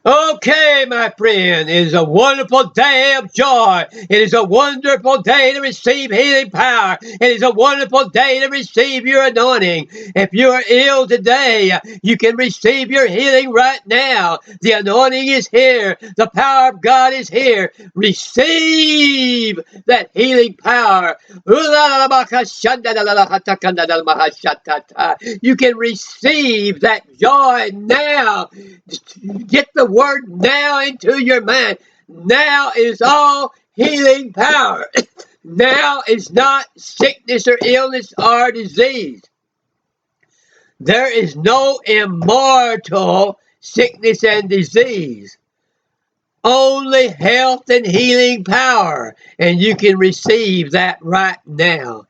Okay, my friend, it is a wonderful day of joy. It is a wonderful day to receive healing power. It is a wonderful day to receive your anointing. If you are ill today, you can receive your healing right now. The anointing is here. The power of God is here. Receive that healing power. You can receive that joy now. Get the word now into your mind. Now is all healing power. Now is not sickness or illness or disease. There is no immortal sickness and disease. Only health and healing power. And you can receive that right now.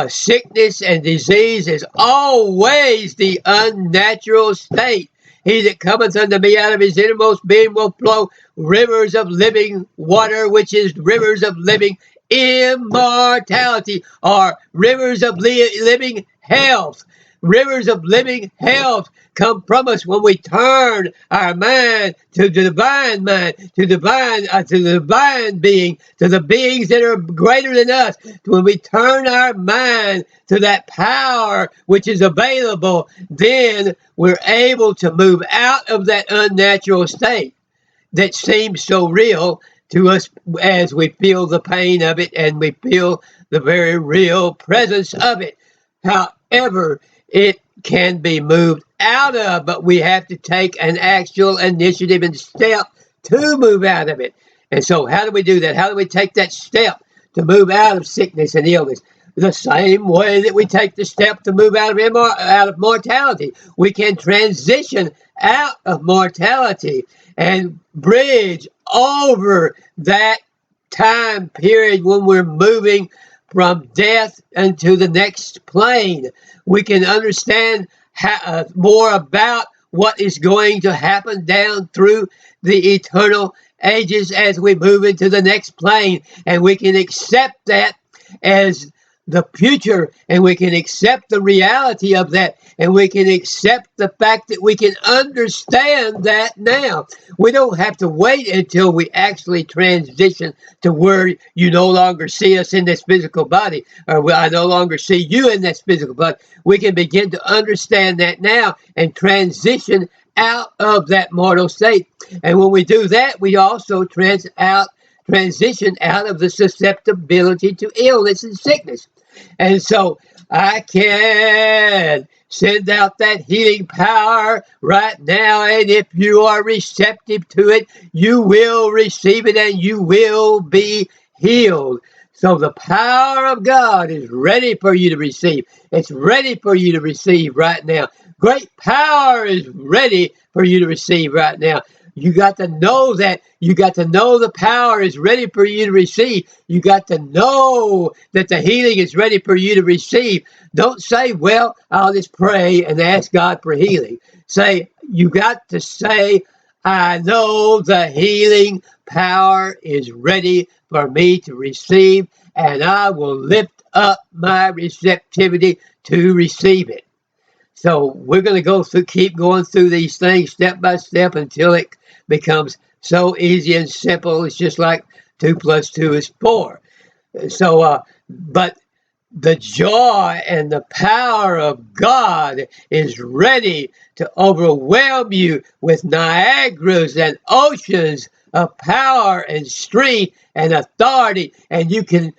Sickness and disease is always the unnatural state. He that cometh unto me out of his innermost being will flow rivers of living water, which is rivers of living immortality, or rivers of living health. Rivers of living health come from us when we turn our mind to the divine being, to the beings that are greater than us. When we turn our mind to that power which is available, then we're able to move out of that unnatural state that seems so real to us as we feel the pain of it and we feel the very real presence of it. However, it can be moved out of, but we have to take an actual initiative and step to move out of it. And so, how do we do that? How do we take that step to move out of sickness and illness? The same way that we take the step to move out of mortality. We can transition out of mortality and bridge over that time period when we're moving from death into the next plane. We can understand more about what is going to happen down through the eternal ages as we move into the next plane. And we can accept that as the future, and we can accept the reality of that, and we can accept the fact that we can understand that now. We don't have to wait until we actually transition to where you no longer see us in this physical body, or I no longer see you in this physical body. We can begin to understand that now and transition out of that mortal state. And when we do that, we also transition out of the susceptibility to illness and sickness. And so I can send out that healing power right now. And if you are receptive to it, you will receive it and you will be healed. So the power of God is ready for you to receive. It's ready for you to receive right now. Great power is ready for you to receive right now. You got to know that. You got to know the power is ready for you to receive. You got to know that the healing is ready for you to receive. Don't say, well, I'll just pray and ask God for healing. You got to say, I know the healing power is ready for me to receive, and I will lift up my receptivity to receive it. So we're going to keep going through these things step by step until it becomes so easy and simple. It's just like 2 plus 2 is 4. But the joy and the power of God is ready to overwhelm you with Niagaras and oceans of power and strength and authority, and you can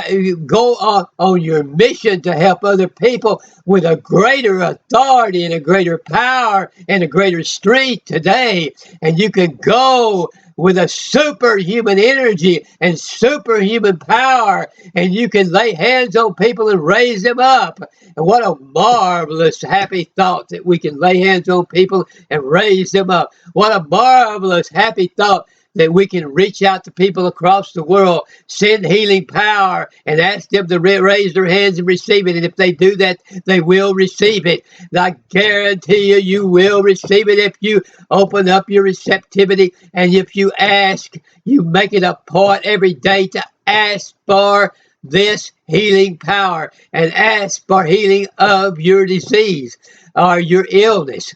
you go on your mission to help other people with a greater authority and a greater power and a greater strength today. And you can go with a superhuman energy and superhuman power, and you can lay hands on people and raise them up. And what a marvelous, happy thought that we can lay hands on people and raise them up. What a marvelous, happy thought that we can reach out to people across the world, send healing power, and ask them to raise their hands and receive it. And if they do that, they will receive it. And I guarantee you, you will receive it if you open up your receptivity. And if you ask, you make it a point every day to ask for this healing power and ask for healing of your disease or your illness.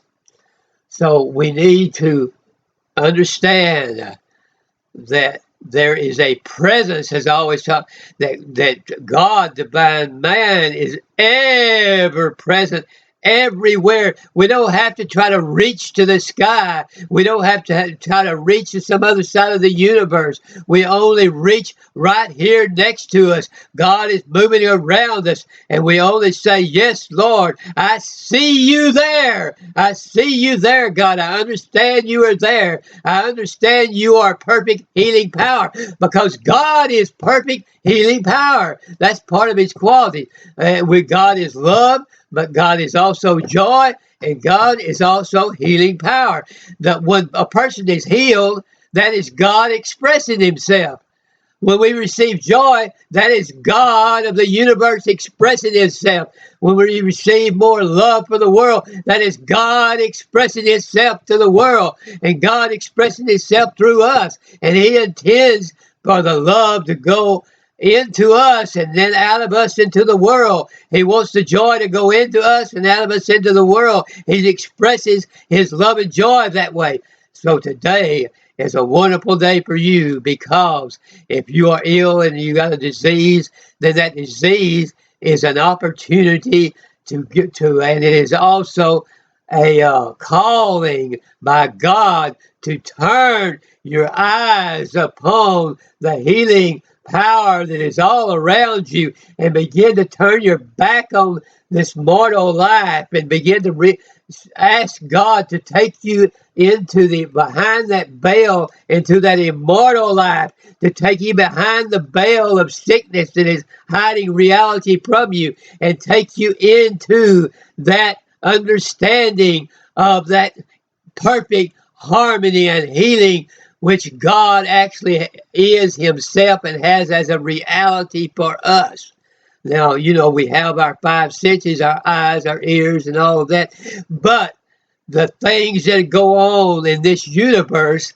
So we need to understand that there is a presence, has always taught that God, divine man, is ever present everywhere. We don't have to try to reach to the sky. We don't have to try to reach to some other side of the universe. We only reach right here next to us. God is moving around us, and we only say, yes, Lord, I see you there. I see you there, God. I understand you are there. I understand you are perfect healing power, because God is perfect healing power. That's part of his quality. God is love, but God is also joy, and God is also healing power. That when a person is healed, that is God expressing himself. When we receive joy, that is God of the universe expressing himself. When we receive more love for the world, that is God expressing himself to the world, and God expressing himself through us. And he intends for the love to go into us and then out of us into the world. He wants the joy to go into us and out of us into the world. He expresses his love and joy that way. So today is a wonderful day for you, because if you are ill and you got a disease, then that disease is an opportunity to get to, and it is also a calling by God to turn your eyes upon the healing power that is all around you, and begin to turn your back on this mortal life, and begin to ask God to take you into the behind that veil, into that immortal life, to take you behind the veil of sickness that is hiding reality from you, and take you into that understanding of that perfect harmony and healing which God actually is himself and has as a reality for us. Now, we have our five senses, our eyes, our ears, and all of that. But the things that go on in this universe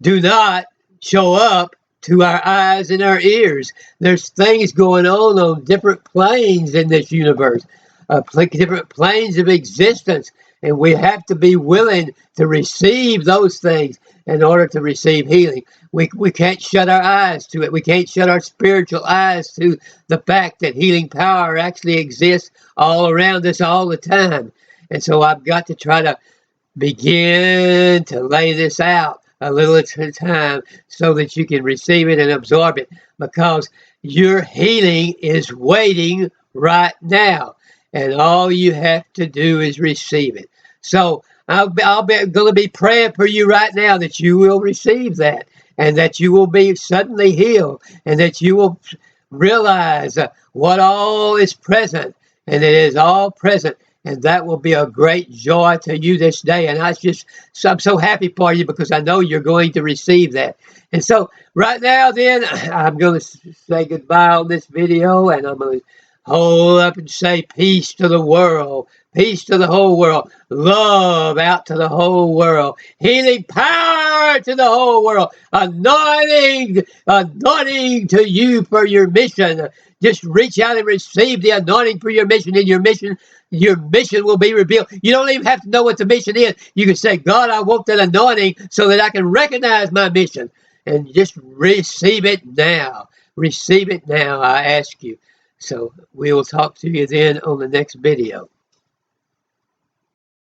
do not show up to our eyes and our ears. There's things going on different planes in this universe, different planes of existence. And we have to be willing to receive those things in order to receive healing. We can't shut our eyes to it. We can't shut our spiritual eyes to the fact that healing power actually exists all around us all the time. And so I've got to try to begin to lay this out a little at a time so that you can receive it and absorb it, because your healing is waiting right now, and all you have to do is receive it. So I'm going to be praying for you right now that you will receive that, and that you will be suddenly healed, and that you will realize what all is present, and it is all present. And that will be a great joy to you this day. And I'm so happy for you, because I know you're going to receive that. And so right now then, I'm going to say goodbye on this video, and I'm going to hold up and say peace to the world. Peace to the whole world. Love out to the whole world. Healing power to the whole world. Anointing to you for your mission. Just reach out and receive the anointing for your mission, and your mission will be revealed. You don't even have to know what the mission is. You can say, God, I want that anointing so that I can recognize my mission. And just receive it now. Receive it now, I ask you. So we will talk to you then on the next video.